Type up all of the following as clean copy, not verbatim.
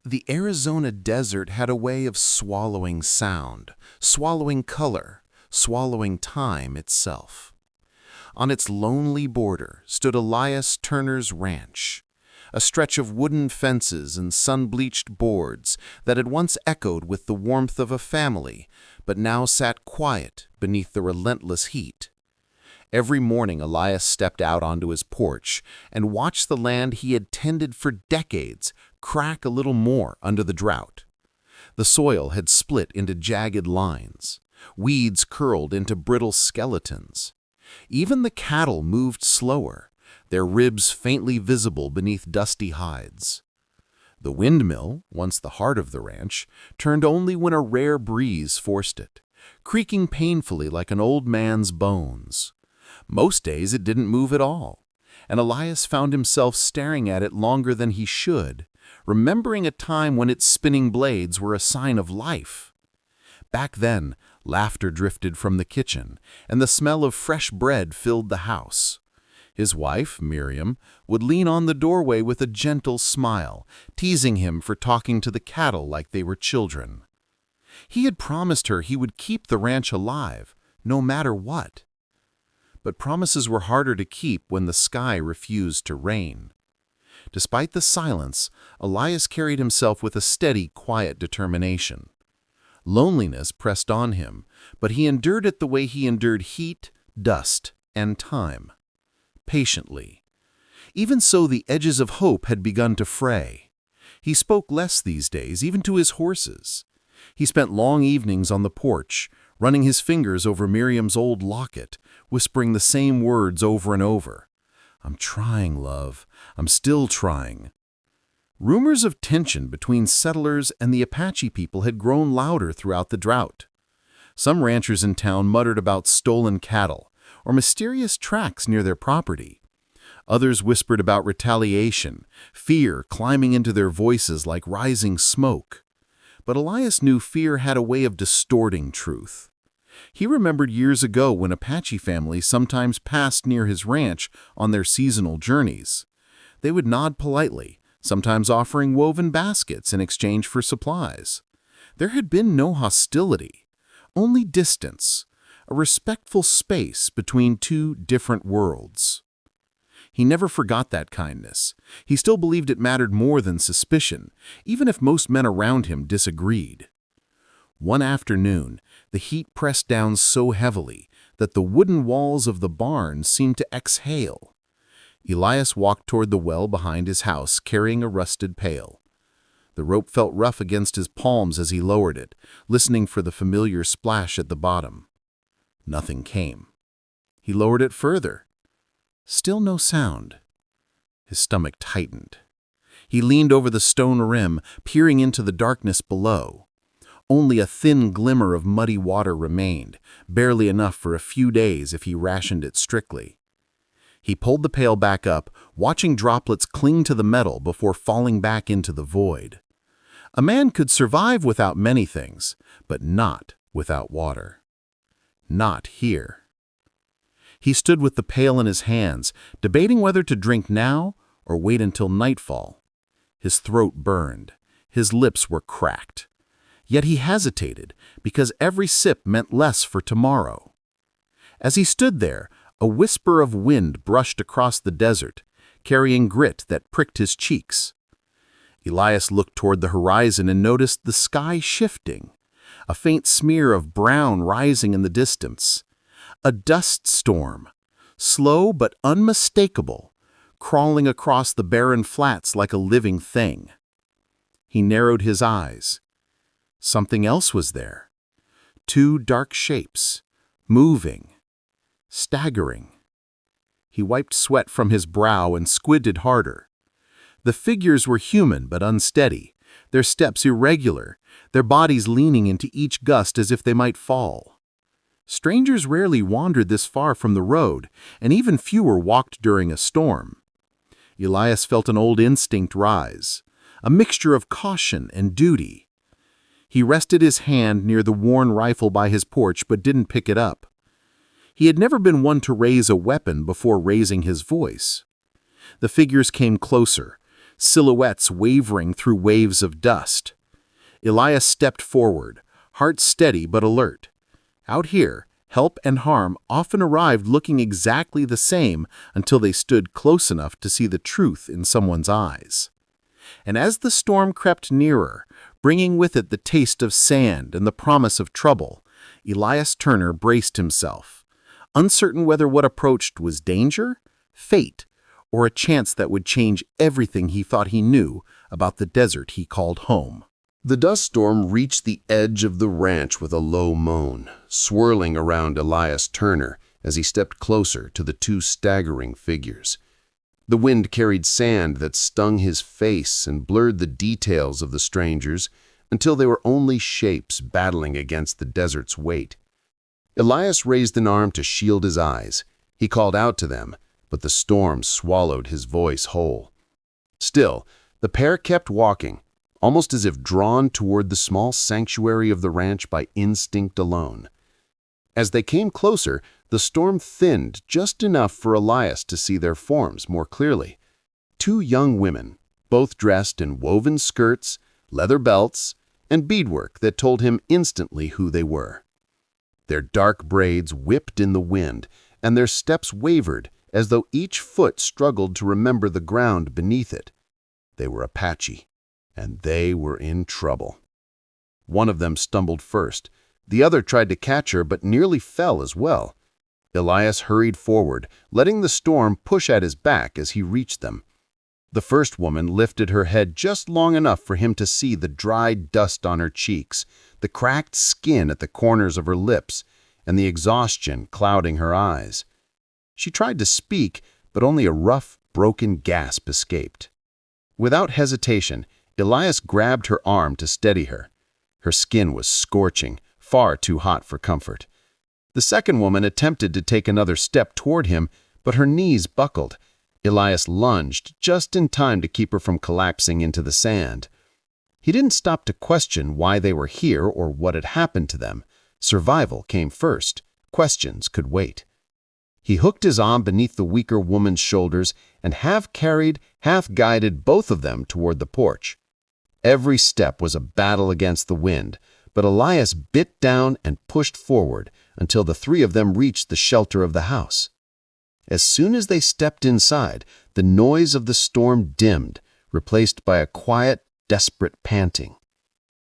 The Arizona desert had a way of swallowing sound, swallowing color, swallowing time itself. On its lonely border stood Elias Turner's ranch, a stretch of wooden fences and sun-bleached boards that had once echoed with the warmth of a family, but now sat quiet beneath the relentless heat. Every morning Elias stepped out onto his porch and watched the land he had tended for decades crack a little more under the drought. The soil had split into jagged lines. Weeds curled into brittle skeletons. Even the cattle moved slower, their ribs faintly visible beneath dusty hides. The windmill, once the heart of the ranch, turned only when a rare breeze forced it, creaking painfully like an old man's bones. Most days it didn't move at all, and Elias found himself staring at it longer than he should, remembering a time when its spinning blades were a sign of life. Back then, laughter drifted from the kitchen, and the smell of fresh bread filled the house. His wife, Miriam, would lean on the doorway with a gentle smile, teasing him for talking to the cattle like they were children. He had promised her he would keep the ranch alive, no matter what. But promises were harder to keep when the sky refused to rain. Despite the silence, Elias carried himself with a steady, quiet determination. Loneliness pressed on him, but he endured it the way he endured heat, dust, and time. Patiently. Even so, the edges of hope had begun to fray. He spoke less these days, even to his horses. He spent long evenings on the porch, running his fingers over Miriam's old locket, whispering the same words over and over. "I'm trying, love. I'm still trying." Rumors of tension between settlers and the Apache people had grown louder throughout the drought. Some ranchers in town muttered about stolen cattle or mysterious tracks near their property. Others whispered about retaliation, fear climbing into their voices like rising smoke. But Elias knew fear had a way of distorting truth. He remembered years ago when Apache families sometimes passed near his ranch on their seasonal journeys. They would nod politely, sometimes offering woven baskets in exchange for supplies. There had been no hostility, only distance, a respectful space between two different worlds. He never forgot that kindness. He still believed it mattered more than suspicion, even if most men around him disagreed. One afternoon, the heat pressed down so heavily that the wooden walls of the barn seemed to exhale. Elias walked toward the well behind his house, carrying a rusted pail. The rope felt rough against his palms as he lowered it, listening for the familiar splash at the bottom. Nothing came. He lowered it further. Still no sound. His stomach tightened. He leaned over the stone rim, peering into the darkness below. Only a thin glimmer of muddy water remained, barely enough for a few days if he rationed it strictly. He pulled the pail back up, watching droplets cling to the metal before falling back into the void. A man could survive without many things, but not without water. Not here. He stood with the pail in his hands, debating whether to drink now or wait until nightfall. His throat burned. His lips were cracked. Yet he hesitated, because every sip meant less for tomorrow. As he stood there, a whisper of wind brushed across the desert, carrying grit that pricked his cheeks. Elias looked toward the horizon and noticed the sky shifting, a faint smear of brown rising in the distance. A dust storm, slow but unmistakable, crawling across the barren flats like a living thing. He narrowed his eyes. Something else was there. Two dark shapes, moving, staggering. He wiped sweat from his brow and squinted harder. The figures were human but unsteady, their steps irregular, their bodies leaning into each gust as if they might fall. Strangers rarely wandered this far from the road, and even fewer walked during a storm. Elias felt an old instinct rise, a mixture of caution and duty. He rested his hand near the worn rifle by his porch but didn't pick it up. He had never been one to raise a weapon before raising his voice. The figures came closer, silhouettes wavering through waves of dust. Elias stepped forward, heart steady but alert. Out here, help and harm often arrived looking exactly the same until they stood close enough to see the truth in someone's eyes. And as the storm crept nearer, bringing with it the taste of sand and the promise of trouble, Elias Turner braced himself, uncertain whether what approached was danger, fate, or a chance that would change everything he thought he knew about the desert he called home. The dust storm reached the edge of the ranch with a low moan, swirling around Elias Turner as he stepped closer to the two staggering figures. The wind carried sand that stung his face and blurred the details of the strangers until they were only shapes battling against the desert's weight. Elias raised an arm to shield his eyes. He called out to them, but the storm swallowed his voice whole. Still, the pair kept walking, almost as if drawn toward the small sanctuary of the ranch by instinct alone. As they came closer, the storm thinned just enough for Elias to see their forms more clearly. Two young women, both dressed in woven skirts, leather belts, and beadwork that told him instantly who they were. Their dark braids whipped in the wind, and their steps wavered as though each foot struggled to remember the ground beneath it. They were Apache, and they were in trouble. One of them stumbled first. The other tried to catch her but nearly fell as well. Elias hurried forward, letting the storm push at his back as he reached them. The first woman lifted her head just long enough for him to see the dried dust on her cheeks, the cracked skin at the corners of her lips, and the exhaustion clouding her eyes. She tried to speak, but only a rough, broken gasp escaped. Without hesitation, Elias grabbed her arm to steady her. Her skin was scorching, far too hot for comfort. The second woman attempted to take another step toward him, but her knees buckled. Elias lunged just in time to keep her from collapsing into the sand. He didn't stop to question why they were here or what had happened to them. Survival came first. Questions could wait. He hooked his arm beneath the weaker woman's shoulders and half-carried, half-guided both of them toward the porch. Every step was a battle against the wind, but Elias bit down and pushed forward until the three of them reached the shelter of the house. As soon as they stepped inside, the noise of the storm dimmed, replaced by a quiet, desperate panting.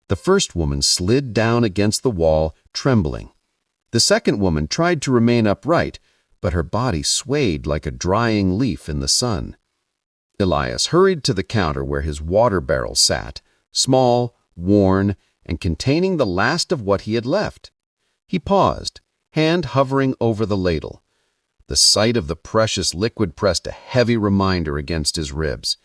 The first woman slid down against the wall, trembling. The second woman tried to remain upright, but her body swayed like a drying leaf in the sun. Elias hurried to the counter where his water barrel sat, small, worn, and containing the last of what he had left. He paused, hand hovering over the ladle. The sight of the precious liquid pressed a heavy reminder against his ribs.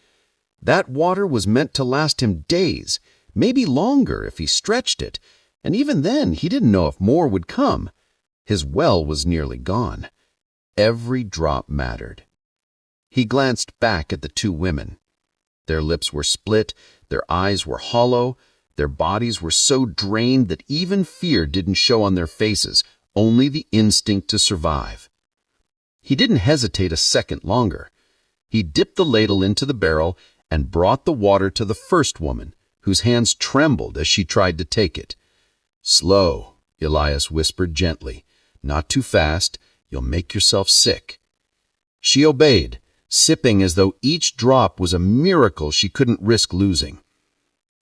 That water was meant to last him days, maybe longer if he stretched it, and even then he didn't know if more would come. His well was nearly gone. Every drop mattered. He glanced back at the two women. Their lips were split, their eyes were hollow, their bodies were so drained that even fear didn't show on their faces, only the instinct to survive. He didn't hesitate a second longer. He dipped the ladle into the barrel and brought the water to the first woman, whose hands trembled as she tried to take it. "Slow," Elias whispered gently. "Not too fast. You'll make yourself sick." She obeyed, sipping as though each drop was a miracle she couldn't risk losing.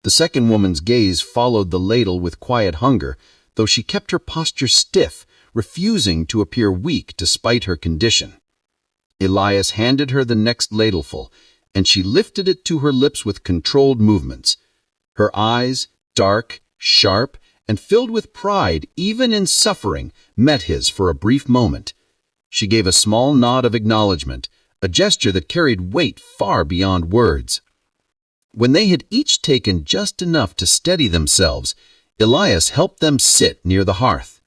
The second woman's gaze followed the ladle with quiet hunger, though she kept her posture stiff, refusing to appear weak despite her condition. Elias handed her the next ladleful, and she lifted it to her lips with controlled movements. Her eyes, dark, sharp, and filled with pride, even in suffering, met his for a brief moment. She gave a small nod of acknowledgement, a gesture that carried weight far beyond words. When they had each taken just enough to steady themselves, Elias helped them sit near the hearth.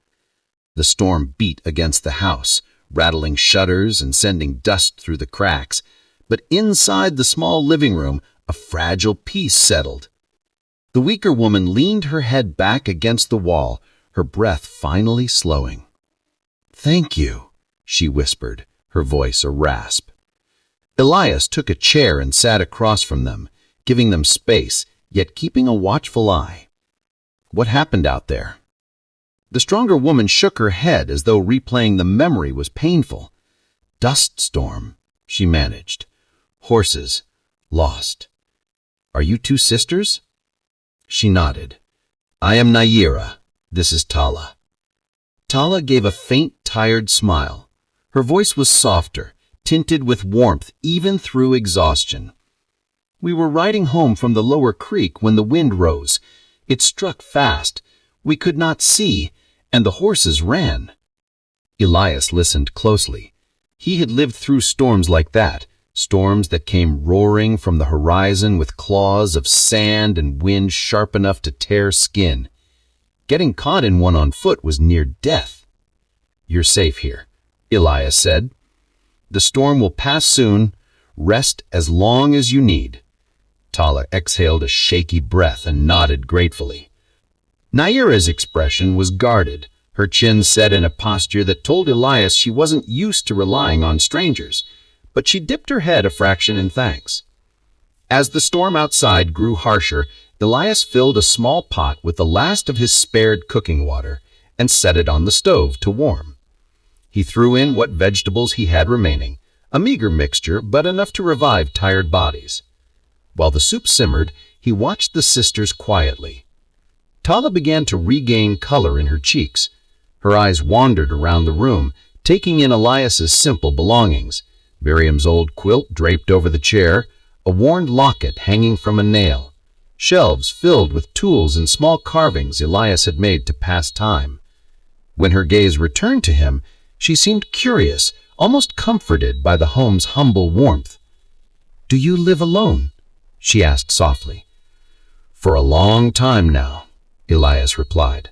The storm beat against the house, rattling shutters and sending dust through the cracks, but inside the small living room, a fragile peace settled. The weaker woman leaned her head back against the wall, her breath finally slowing. "Thank you," she whispered, her voice a rasp. Elias took a chair and sat across from them, giving them space, yet keeping a watchful eye. What happened out there? The stronger woman shook her head as though replaying the memory was painful. Dust storm, she managed. Horses, lost. Are you two sisters? She nodded. I am Naira. This is Tala. Tala gave a faint, tired smile. Her voice was softer, tinted with warmth even through exhaustion. We were riding home from the lower creek when the wind rose. It struck fast. We could not see, and the horses ran. Elias listened closely. He had lived through storms like that, storms that came roaring from the horizon with claws of sand and wind sharp enough to tear skin. Getting caught in one on foot was near death. You're safe here, Elias said. The storm will pass soon. Rest as long as you need. Tala exhaled a shaky breath and nodded gratefully. Naira's expression was guarded, her chin set in a posture that told Elias she wasn't used to relying on strangers, but she dipped her head a fraction in thanks. As the storm outside grew harsher, Elias filled a small pot with the last of his spared cooking water and set it on the stove to warm. He threw in what vegetables he had remaining, a meager mixture but enough to revive tired bodies. While the soup simmered, he watched the sisters quietly. Tala began to regain color in her cheeks. Her eyes wandered around the room, taking in Elias's simple belongings. Miriam's old quilt draped over the chair, a worn locket hanging from a nail, shelves filled with tools and small carvings Elias had made to pass time. When her gaze returned to him, she seemed curious, almost comforted by the home's humble warmth. "Do you live alone?" she asked softly. "For a long time now," Elias replied.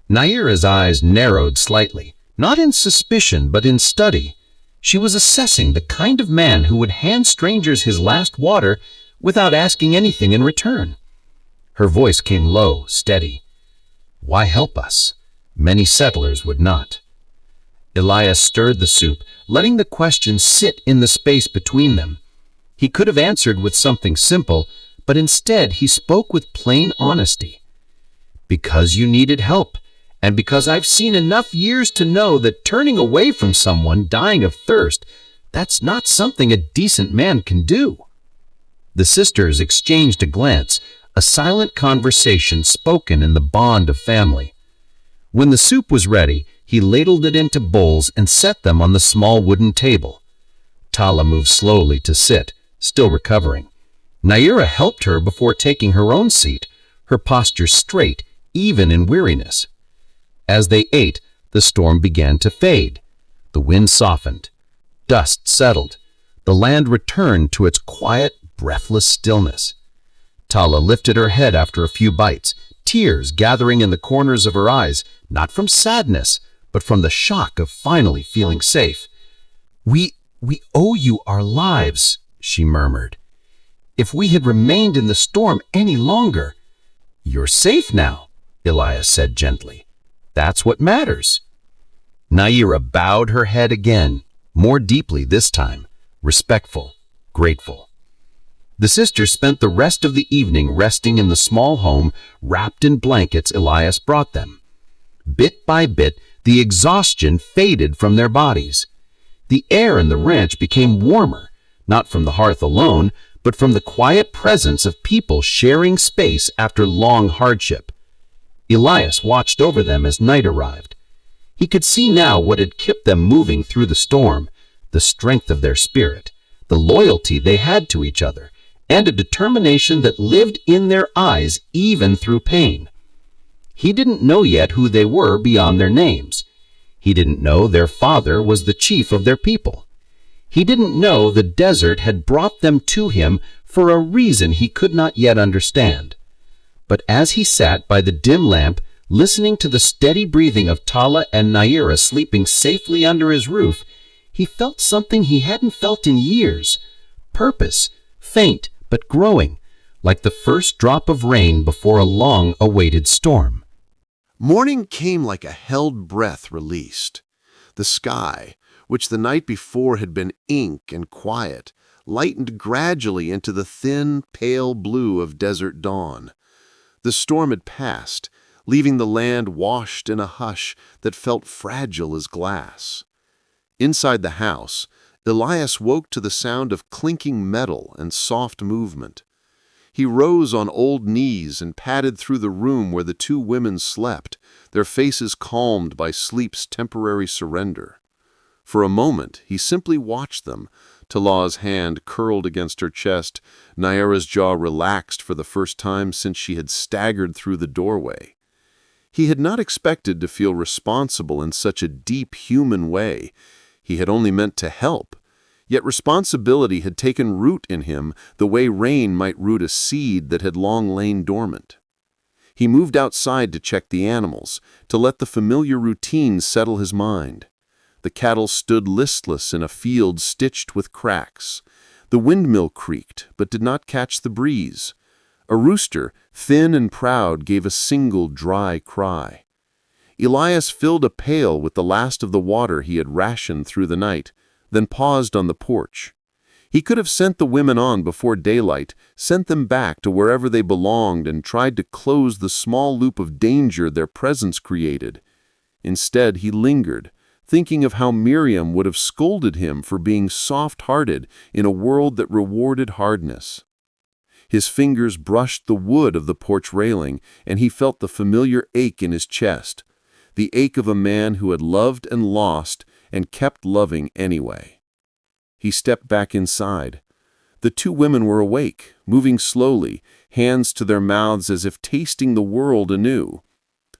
Naira's eyes narrowed slightly, not in suspicion but in study. She was assessing the kind of man who would hand strangers his last water without asking anything in return. Her voice came low, steady. "Why help us? Many settlers would not." Elias stirred the soup, letting the question sit in the space between them. He could have answered with something simple, but instead he spoke with plain honesty. "Because you needed help, and because I've seen enough years to know that turning away from someone dying of thirst, that's not something a decent man can do." The sisters exchanged a glance, a silent conversation spoken in the bond of family. When the soup was ready, he ladled it into bowls and set them on the small wooden table. Tala moved slowly to sit, still recovering. Naira helped her before taking her own seat, her posture straight, even in weariness. As they ate, the storm began to fade. The wind softened. Dust settled. The land returned to its quiet, breathless stillness. Tala lifted her head after a few bites, tears gathering in the corners of her eyes, not from sadness, but from the shock of finally feeling safe. We owe you our lives," she murmured. "If we had remained in the storm any longer—" "You're safe now," Elias said gently. "That's what matters." Naira bowed her head again, more deeply this time, respectful, grateful. The sisters spent the rest of the evening resting in the small home wrapped in blankets Elias brought them. Bit by bit, the exhaustion faded from their bodies. The air in the ranch became warmer, not from the hearth alone, but from the quiet presence of people sharing space after long hardship. Elias watched over them as night arrived. He could see now what had kept them moving through the storm, the strength of their spirit, the loyalty they had to each other, and a determination that lived in their eyes even through pain. He didn't know yet who they were beyond their names. He didn't know their father was the chief of their people. He didn't know the desert had brought them to him for a reason he could not yet understand. But as he sat by the dim lamp, listening to the steady breathing of Tala and Naira sleeping safely under his roof, he felt something he hadn't felt in years. Purpose, faint but growing, like the first drop of rain before a long-awaited storm. Morning came like a held breath released. The sky, which the night before had been ink and quiet, lightened gradually into the thin, pale blue of desert dawn. The storm had passed, leaving the land washed in a hush that felt fragile as glass. Inside the house, Elias woke to the sound of clinking metal and soft movement. He rose on old knees and padded through the room where the two women slept, their faces calmed by sleep's temporary surrender. For a moment, he simply watched them. Tala's hand curled against her chest, Naira's jaw relaxed for the first time since she had staggered through the doorway. He had not expected to feel responsible in such a deep human way. He had only meant to help. Yet responsibility had taken root in him the way rain might root a seed that had long lain dormant. He moved outside to check the animals, to let the familiar routine settle his mind. The cattle stood listless in a field stitched with cracks. The windmill creaked, but did not catch the breeze. A rooster, thin and proud, gave a single dry cry. Elias filled a pail with the last of the water he had rationed through the night, then paused on the porch. He could have sent the women on before daylight, sent them back to wherever they belonged, and tried to close the small loop of danger their presence created. Instead, he lingered, thinking of how Miriam would have scolded him for being soft-hearted in a world that rewarded hardness. His fingers brushed the wood of the porch railing, and he felt the familiar ache in his chest, the ache of a man who had loved and lost and kept loving anyway. He stepped back inside. The two women were awake, moving slowly, hands to their mouths as if tasting the world anew.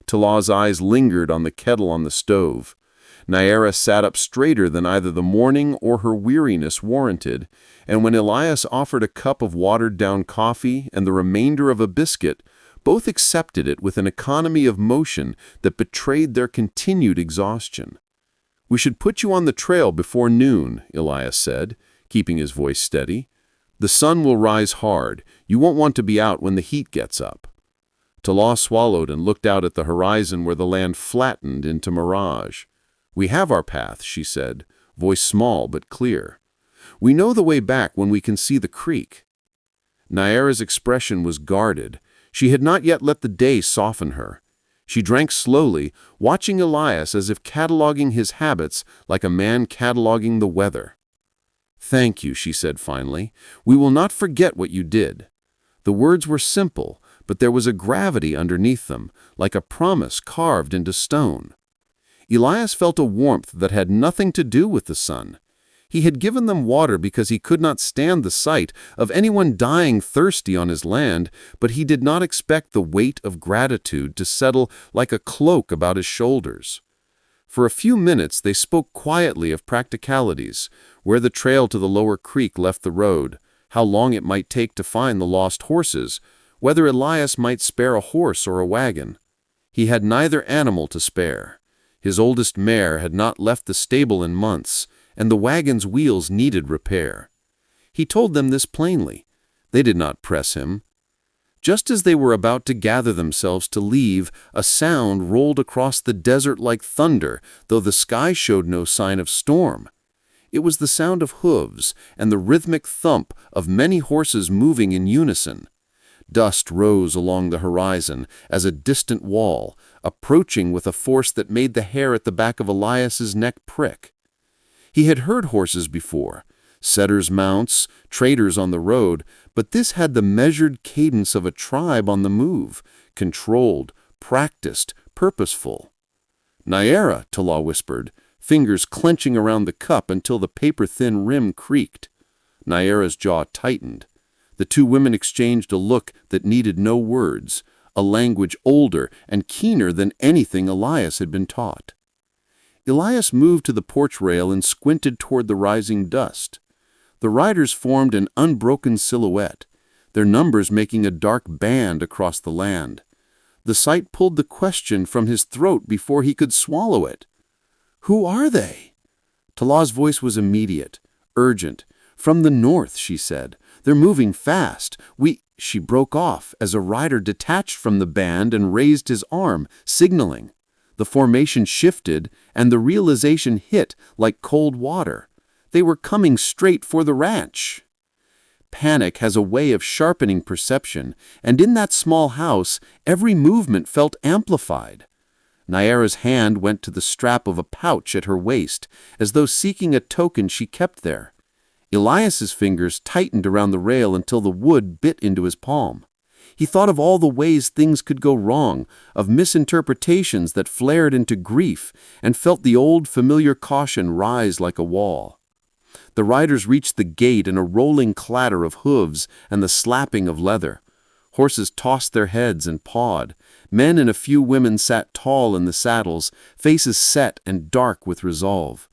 Tala's eyes lingered on the kettle on the stove. Naira sat up straighter than either the morning or her weariness warranted, and when Elias offered a cup of watered-down coffee and the remainder of a biscuit, both accepted it with an economy of motion that betrayed their continued exhaustion. "We should put you on the trail before noon," Elias said, keeping his voice steady. "The sun will rise hard. You won't want to be out when the heat gets up." Tala swallowed and looked out at the horizon where the land flattened into mirage. "We have our path," she said, voice small but clear. "We know the way back when we can see the creek." Naira's expression was guarded. She had not yet let the day soften her. She drank slowly, watching Elias as if cataloging his habits like a man cataloging the weather. "Thank you," she said finally. "We will not forget what you did." The words were simple, but there was a gravity underneath them, like a promise carved into stone. Elias felt a warmth that had nothing to do with the sun. He had given them water because he could not stand the sight of anyone dying thirsty on his land, but he did not expect the weight of gratitude to settle like a cloak about his shoulders. For a few minutes they spoke quietly of practicalities, where the trail to the lower creek left the road, how long it might take to find the lost horses, whether Elias might spare a horse or a wagon. He had neither animal to spare. His oldest mare had not left the stable in months, and the wagon's wheels needed repair. He told them this plainly. They did not press him. Just as they were about to gather themselves to leave, a sound rolled across the desert like thunder, though the sky showed no sign of storm. It was the sound of hooves and the rhythmic thump of many horses moving in unison. Dust rose along the horizon as a distant wall, approaching with a force that made the hair at the back of Elias's neck prick. He had heard horses before, setters' mounts, traders on the road, but this had the measured cadence of a tribe on the move, controlled, practiced, purposeful. "Naira," Tala whispered, fingers clenching around the cup until the paper-thin rim creaked. Naira's jaw tightened. The two women exchanged a look that needed no words, a language older and keener than anything Elias had been taught. Elias moved to the porch rail and squinted toward the rising dust. The riders formed an unbroken silhouette, their numbers making a dark band across the land. The sight pulled the question from his throat before he could swallow it. "Who are they?" Tala's voice was immediate, urgent. "From the north," she said. "They're moving fast. She broke off as a rider detached from the band and raised his arm, signaling. The formation shifted, and the realization hit like cold water. They were coming straight for the ranch. Panic has a way of sharpening perception, and in that small house, every movement felt amplified. Nyera's hand went to the strap of a pouch at her waist, as though seeking a token she kept there. Elias's fingers tightened around the rail until the wood bit into his palm. He thought of all the ways things could go wrong, of misinterpretations that flared into grief, and felt the old familiar caution rise like a wall. The riders reached the gate in a rolling clatter of hooves and the slapping of leather. Horses tossed their heads and pawed. Men and a few women sat tall in the saddles, faces set and dark with resolve.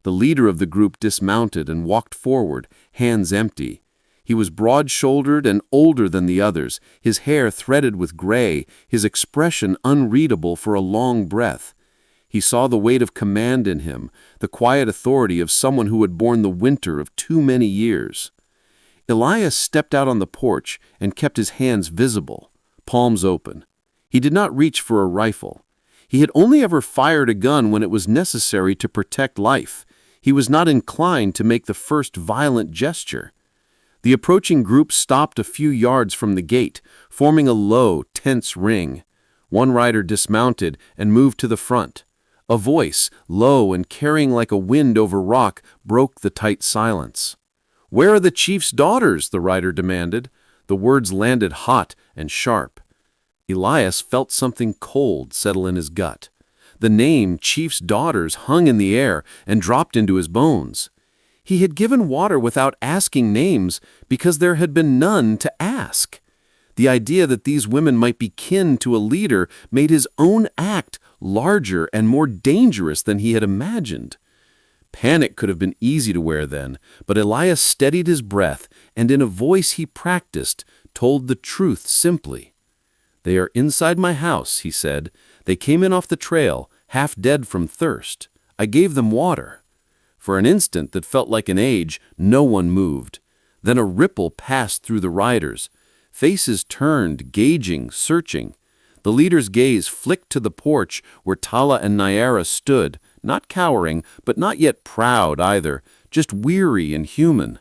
The leader of the group dismounted and walked forward, hands empty. He was broad-shouldered and older than the others, his hair threaded with gray, his expression unreadable for a long breath. He saw the weight of command in him, the quiet authority of someone who had borne the winter of too many years. Elias stepped out on the porch and kept his hands visible, palms open. He did not reach for a rifle. He had only ever fired a gun when it was necessary to protect life. He was not inclined to make the first violent gesture. The approaching group stopped a few yards from the gate, forming a low, tense ring. One rider dismounted and moved to the front. A voice, low and carrying like a wind over rock, broke the tight silence. "Where are the chief's daughters?" the rider demanded. The words landed hot and sharp. Elias felt something cold settle in his gut. The name Chief's Daughters hung in the air and dropped into his bones. He had given water without asking names because there had been none to ask. The idea that these women might be kin to a leader made his own act larger and more dangerous than he had imagined. Panic could have been easy to wear then, but Elias steadied his breath and in a voice he practiced, told the truth simply. "They are inside my house," he said. "They came in off the trail, half dead from thirst. I gave them water." For an instant that felt like an age, no one moved. Then a ripple passed through the riders. Faces turned, gauging, searching. The leader's gaze flicked to the porch where Tala and Nyera stood, not cowering, but not yet proud either, just weary and human.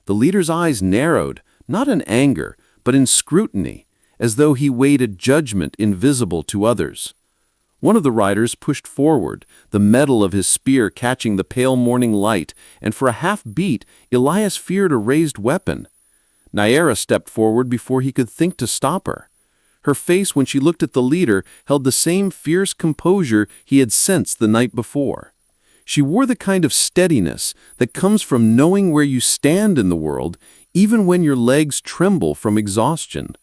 The leader's eyes narrowed, not in anger, but in scrutiny, as though he weighed a judgment invisible to others. One of the riders pushed forward, the metal of his spear catching the pale morning light, and for a half-beat, Elias feared a raised weapon. Nyera stepped forward before he could think to stop her. Her face, when she looked at the leader, held the same fierce composure he had sensed the night before. She wore the kind of steadiness that comes from knowing where you stand in the world, even when your legs tremble from exhaustion.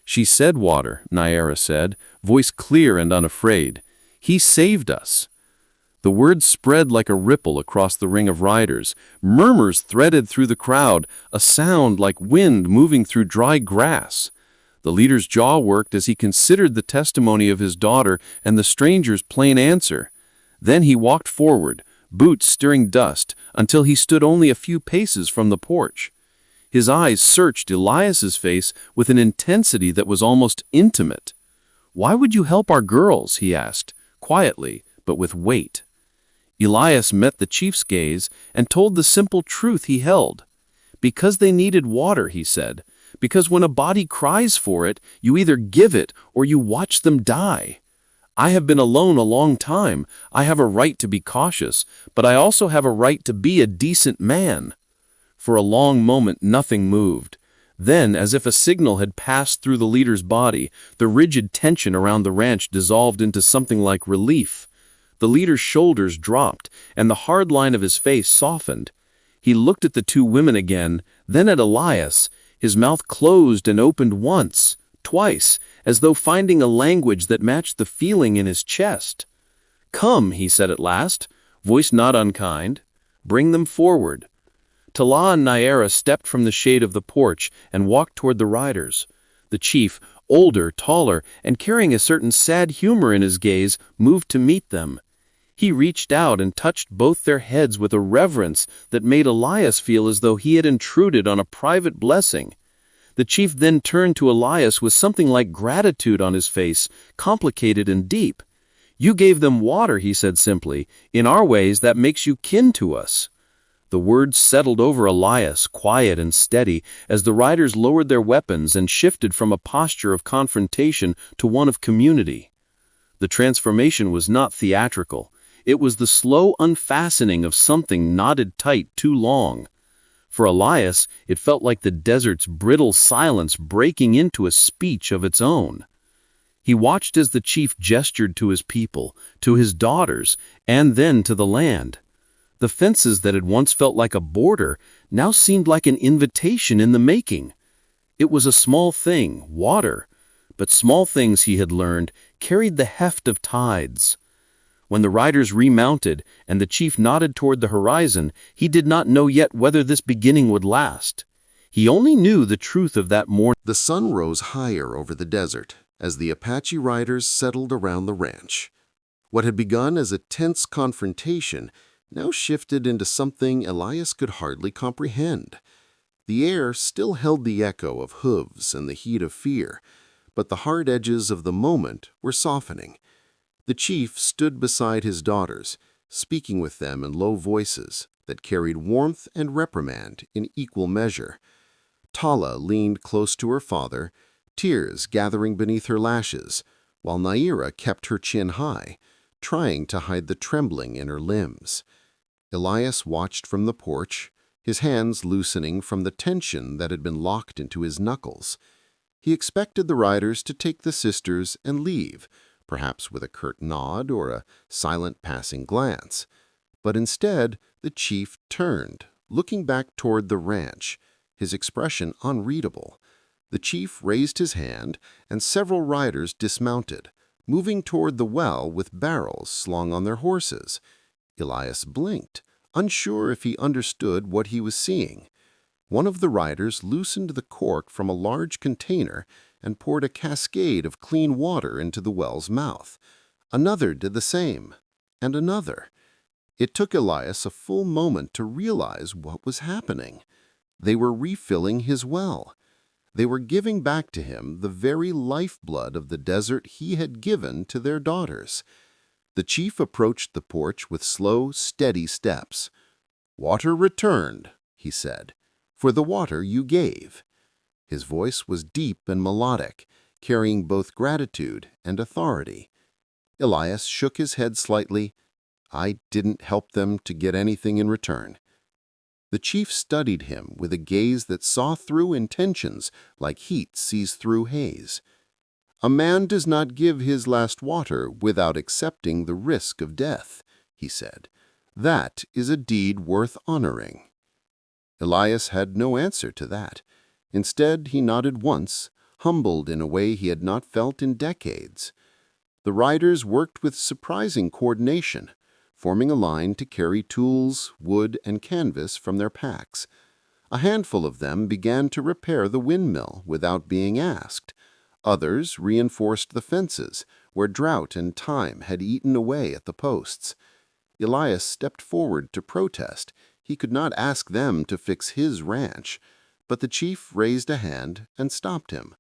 "She said water," Nyera said, voice clear and unafraid. "He saved us." The words spread like a ripple across the ring of riders. Murmurs threaded through the crowd, a sound like wind moving through dry grass. The leader's jaw worked as he considered the testimony of his daughter and the stranger's plain answer. Then he walked forward, boots stirring dust, until he stood only a few paces from the porch. His eyes searched Elias's face with an intensity that was almost intimate. "Why would you help our girls?" he asked, quietly, but with weight. Elias met the chief's gaze and told the simple truth he held. "Because they needed water," he said. "Because when a body cries for it, you either give it or you watch them die. I have been alone a long time. I have a right to be cautious, but I also have a right to be a decent man." For a long moment nothing moved. Then, as if a signal had passed through the leader's body, the rigid tension around the ranch dissolved into something like relief. The leader's shoulders dropped, and the hard line of his face softened. He looked at the two women again, then at Elias. His mouth closed and opened once, twice, as though finding a language that matched the feeling in his chest. "Come," he said at last, voice not unkind. "Bring them forward." Tala and Nyera stepped from the shade of the porch and walked toward the riders. The chief, older, taller, and carrying a certain sad humor in his gaze, moved to meet them. He reached out and touched both their heads with a reverence that made Elias feel as though he had intruded on a private blessing. The chief then turned to Elias with something like gratitude on his face, complicated and deep. "You gave them water," he said simply. "In our ways, that makes you kin to us." The words settled over Elias, quiet and steady, as the riders lowered their weapons and shifted from a posture of confrontation to one of community. The transformation was not theatrical. It was the slow unfastening of something knotted tight too long. For Elias, it felt like the desert's brittle silence breaking into a speech of its own. He watched as the chief gestured to his people, to his daughters, and then to the land. The fences that had once felt like a border now seemed like an invitation in the making. It was a small thing, water, but small things, he had learned, carried the heft of tides. When the riders remounted and the chief nodded toward the horizon, he did not know yet whether this beginning would last. He only knew the truth of that morning. The sun rose higher over the desert as the Apache riders settled around the ranch. What had begun as a tense confrontation now shifted into something Elias could hardly comprehend. The air still held the echo of hooves and the heat of fear, but the hard edges of the moment were softening. The chief stood beside his daughters, speaking with them in low voices that carried warmth and reprimand in equal measure. Tala leaned close to her father, tears gathering beneath her lashes, while Naira kept her chin high, trying to hide the trembling in her limbs. Elias watched from the porch, his hands loosening from the tension that had been locked into his knuckles. He expected the riders to take the sisters and leave, perhaps with a curt nod or a silent passing glance. But instead, the chief turned, looking back toward the ranch, his expression unreadable. The chief raised his hand, and several riders dismounted, moving toward the well with barrels slung on their horses. Elias blinked, unsure if he understood what he was seeing. One of the riders loosened the cork from a large container and poured a cascade of clean water into the well's mouth. Another did the same, and another. It took Elias a full moment to realize what was happening. They were refilling his well. They were giving back to him the very lifeblood of the desert he had given to their daughters. The chief approached the porch with slow, steady steps. "Water returned," he said, "for the water you gave." His voice was deep and melodic, carrying both gratitude and authority. Elias shook his head slightly. "I didn't help them to get anything in return." The chief studied him with a gaze that saw through intentions like heat sees through haze. "A man does not give his last water without accepting the risk of death," he said. "That is a deed worth honoring." Elias had no answer to that. Instead, he nodded once, humbled in a way he had not felt in decades. The riders worked with surprising coordination, forming a line to carry tools, wood, and canvas from their packs. A handful of them began to repair the windmill without being asked. Others reinforced the fences, where drought and time had eaten away at the posts. Elias stepped forward to protest. He could not ask them to fix his ranch, but the chief raised a hand and stopped him.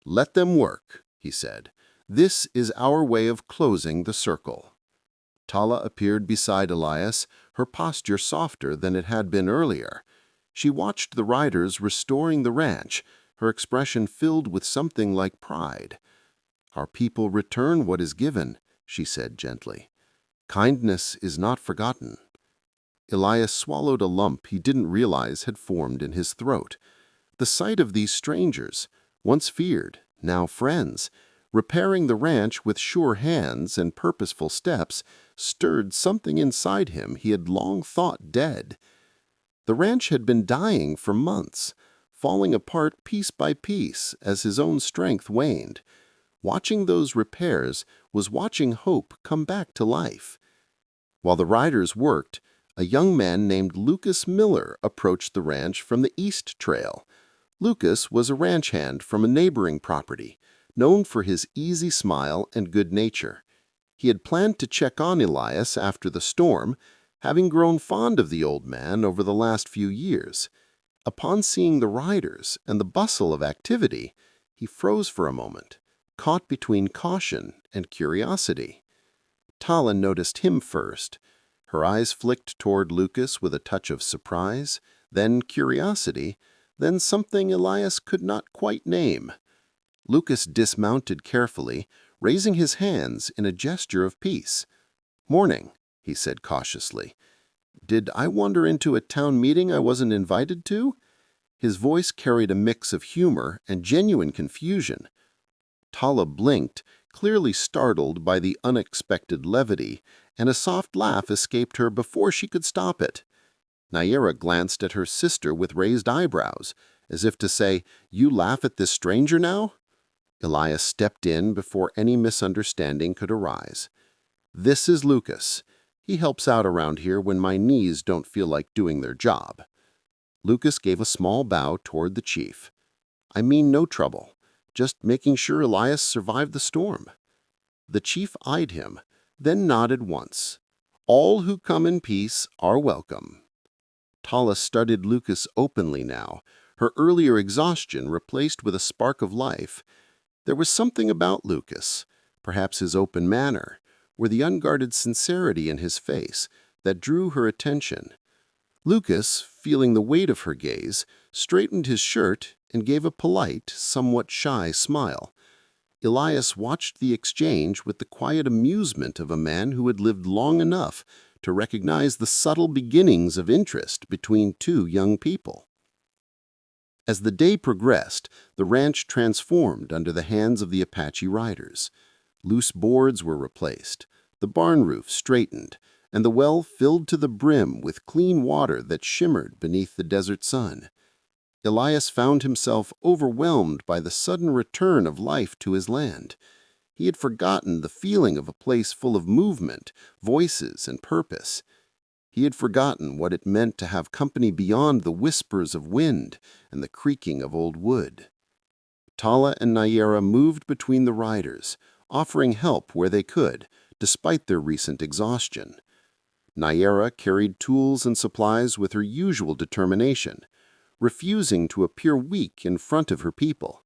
"Let them work," he said. "This is our way of closing the circle." Tala appeared beside Elias, her posture softer than it had been earlier. She watched the riders restoring the ranch, her expression filled with something like pride. "Our people return what is given," she said gently. "Kindness is not forgotten." Elias swallowed a lump he didn't realize had formed in his throat. The sight of these strangers, once feared, now friends, repairing the ranch with sure hands and purposeful steps, stirred something inside him he had long thought dead. The ranch had been dying for months, falling apart piece by piece as his own strength waned. Watching those repairs was watching hope come back to life. While the riders worked, a young man named Lucas Miller approached the ranch from the East Trail. Lucas was a ranch hand from a neighboring property, known for his easy smile and good nature. He had planned to check on Elias after the storm, having grown fond of the old man over the last few years. Upon seeing the riders and the bustle of activity, he froze for a moment, caught between caution and curiosity. Tala noticed him first. Her eyes flicked toward Lucas with a touch of surprise, then curiosity, then something Elias could not quite name. Lucas dismounted carefully, raising his hands in a gesture of peace. "Morning," he said cautiously. "Did I wander into a town meeting I wasn't invited to?" His voice carried a mix of humor and genuine confusion. Tala blinked, clearly startled by the unexpected levity, and a soft laugh escaped her before she could stop it. Naira glanced at her sister with raised eyebrows, as if to say, "You laugh at this stranger now?" Elias stepped in before any misunderstanding could arise. "This is Lucas. He helps out around here when my knees don't feel like doing their job." Lucas gave a small bow toward the chief. "I mean no trouble, just making sure Elias survived the storm." The chief eyed him, then nodded once. "All who come in peace are welcome." Tala studied Lucas openly now, her earlier exhaustion replaced with a spark of life. There was something about Lucas, perhaps his open manner, or the unguarded sincerity in his face, that drew her attention. Lucas, feeling the weight of her gaze, straightened his shirt and gave a polite, somewhat shy smile. Elias watched the exchange with the quiet amusement of a man who had lived long enough to recognize the subtle beginnings of interest between two young people. As the day progressed, the ranch transformed under the hands of the Apache riders. Loose boards were replaced, the barn roof straightened, and the well filled to the brim with clean water that shimmered beneath the desert sun. Elias found himself overwhelmed by the sudden return of life to his land. He had forgotten the feeling of a place full of movement, voices, and purpose. He had forgotten what it meant to have company beyond the whispers of wind and the creaking of old wood. Tala and Naira moved between the riders, offering help where they could, despite their recent exhaustion. Naira carried tools and supplies with her usual determination, refusing to appear weak in front of her people.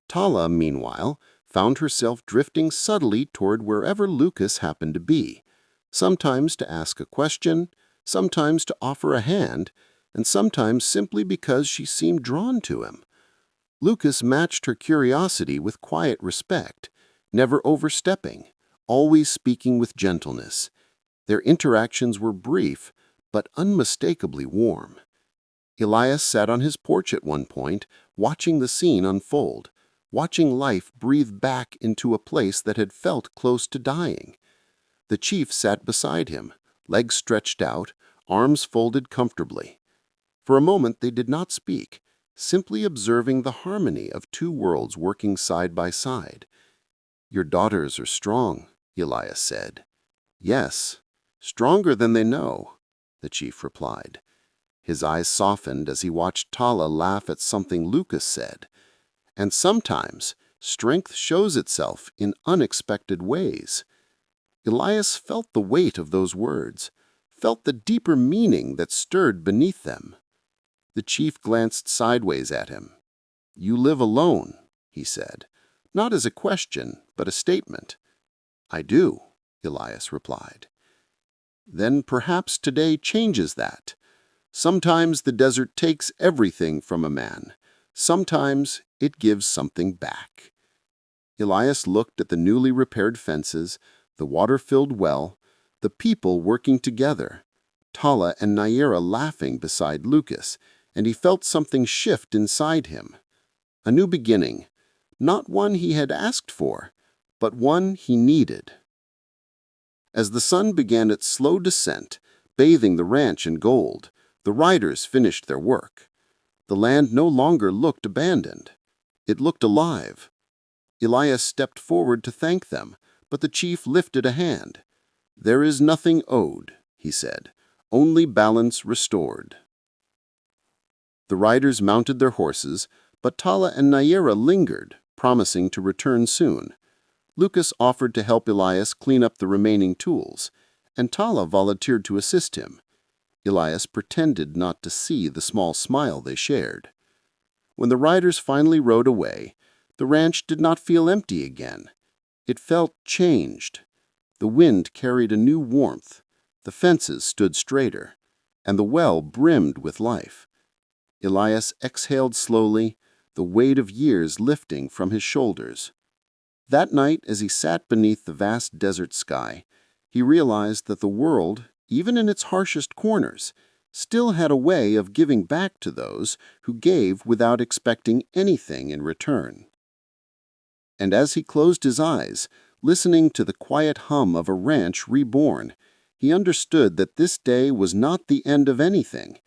Tala, meanwhile, found herself drifting subtly toward wherever Lucas happened to be, sometimes to ask a question, sometimes to offer a hand, and sometimes simply because she seemed drawn to him. Lucas matched her curiosity with quiet respect, never overstepping, always speaking with gentleness. Their interactions were brief, but unmistakably warm. Elias sat on his porch at one point, watching the scene unfold, watching life breathe back into a place that had felt close to dying. The chief sat beside him, legs stretched out, arms folded comfortably. For a moment they did not speak, simply observing the harmony of two worlds working side by side. "Your daughters are strong," Elias said. "Yes, stronger than they know," the chief replied. His eyes softened as he watched Tala laugh at something Lucas said. "And sometimes strength shows itself in unexpected ways." Elias felt the weight of those words, felt the deeper meaning that stirred beneath them. The chief glanced sideways at him. "You live alone," he said, not as a question, but a statement. "I do," Elias replied. "Then perhaps today changes that. Sometimes the desert takes everything from a man. Sometimes it gives something back." Elias looked at the newly repaired fences, the water-filled well, the people working together, Tala and Naira laughing beside Lucas, and he felt something shift inside him. A new beginning, not one he had asked for, but one he needed. As the sun began its slow descent, bathing the ranch in gold, the riders finished their work. The land no longer looked abandoned. It looked alive. Elias stepped forward to thank them, but the chief lifted a hand. "There is nothing owed," he said, "only balance restored." The riders mounted their horses, but Tala and Naira lingered, promising to return soon. Lucas offered to help Elias clean up the remaining tools, and Tala volunteered to assist him. Elias pretended not to see the small smile they shared. When the riders finally rode away, the ranch did not feel empty again. It felt changed. The wind carried a new warmth. The fences stood straighter, and the well brimmed with life. Elias exhaled slowly, the weight of years lifting from his shoulders. That night, as he sat beneath the vast desert sky, he realized that the world, even in its harshest corners, still had a way of giving back to those who gave without expecting anything in return. And as he closed his eyes, listening to the quiet hum of a ranch reborn, he understood that this day was not the end of anything.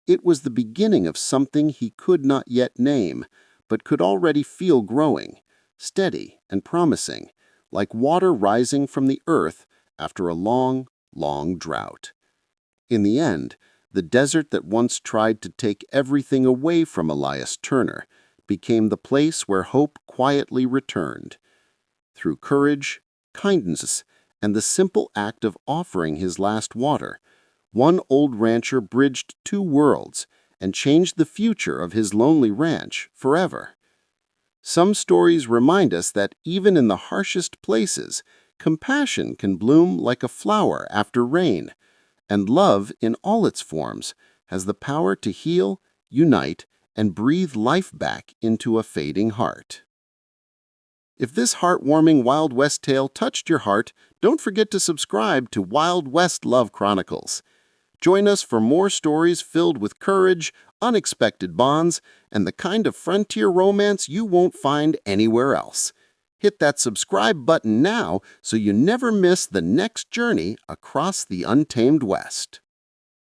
It was the beginning of something he could not yet name, but could already feel growing, steady and promising, like water rising from the earth after a long, long drought. In the end, the desert that once tried to take everything away from Elias Turner became the place where hope quietly returned. Through courage, kindness, and the simple act of offering his last water, one old rancher bridged two worlds and changed the future of his lonely ranch forever. Some stories remind us that even in the harshest places, compassion can bloom like a flower after rain, and love in all its forms has the power to heal, unite, and breathe life back into a fading heart. If this heartwarming Wild West tale touched your heart, don't forget to subscribe to Wild West Love Chronicles. Join us for more stories filled with courage, unexpected bonds, and the kind of frontier romance you won't find anywhere else. Hit that subscribe button now so you never miss the next journey across the untamed West.